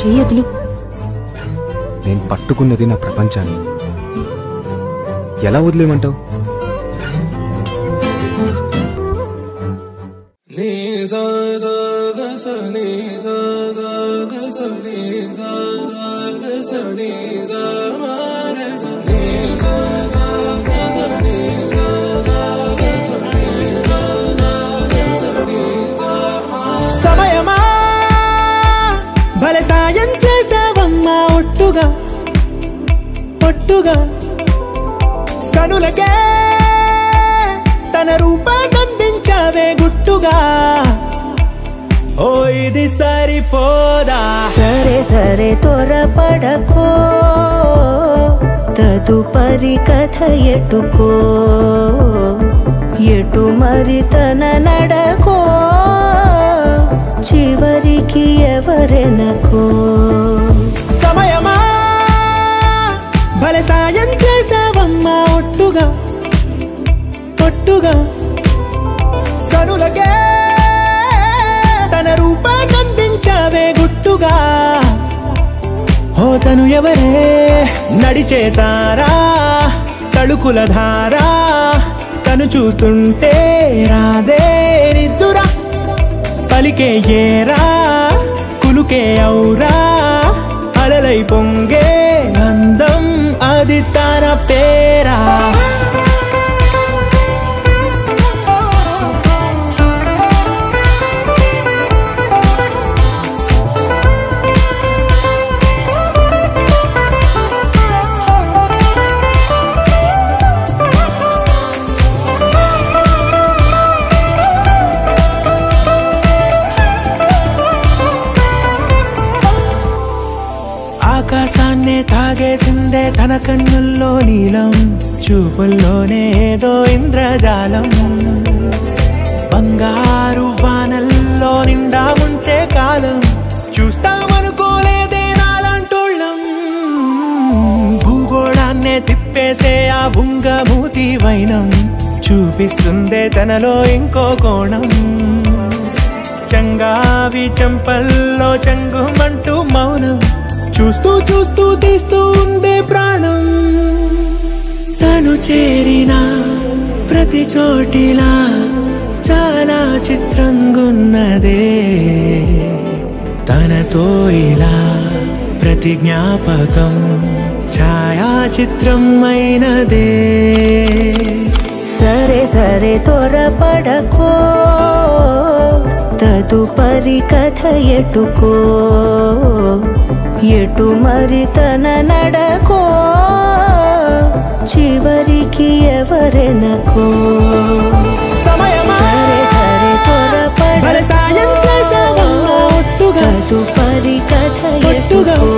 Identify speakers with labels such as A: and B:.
A: చెయ్యదులు.
B: నేను పట్టుకున్నది నా ప్రపంచాన్ని ఎలా వదిలేమంటావు?
C: సమయమా భలే సాయం చేసావమ్మా ఒట్టుగా ఒట్టుగా కనులకే తన రూపాన్నందించావే గుట్టుగా. ఓ ఇది సరిపోదా?
D: సరే సరే త్వరపడకో, తదుపరి కథ ఎటుకో, ఎటు మరి తన నడకో, చివరికి ఎవరెనకో.
C: సమయమా భలే సాయం చేసావమ్మా ఒట్టుగా ఒట్టుగా కనులకే తన రూపాన్నందించావే గుట్టుగా. ఓ తను ఎవరే నడిచే తారా తళుకుల ధారా, తను చూస్తుంటే రాదే నిద్దురా, పలికే ఏరా కులుకే ఔరా, అలలై పొంగే అందం అది తన పేరా. ఆకాశాన్నే తాగేసిందే తన కన్నుల్లో నీలం, చూపుల్లోనే ఏదో ఇంద్రజాలం, బంగారు వానల్లో నిండా ముంచే కాలం, చూస్తామనుకోలేదే నాలంటోళ్ళం. భూగోళాన్నే తిప్పేసే ఆ బుంగమూతి వైనం, చూపిస్తుందే తనలో ఇంకో కోణం, చంగావి చంపల్లో చంగుమంటూ మౌనం, చూస్తూ చూస్తూ తీస్తూ ఉందే ప్రాణం. తను చేరిన ప్రతి చోటిలా చాలా చిత్రంగున్నదే, తనతో ఇలా ప్రతి జ్ఞాపకం ఛాయాచిత్రం అయినదే.
D: సరే సరే త్వరపడకో, తదుపరి కథ ఎటుకో, ఎటు మరి తన నడకో, చివరికి ఎవరెనకో.
C: సమయమా
D: సరే సరే త్వరపడకో,
C: సాయం చేసావమ్మా ఒట్టుగా,
D: తదుపరి కథ ఎటుకో,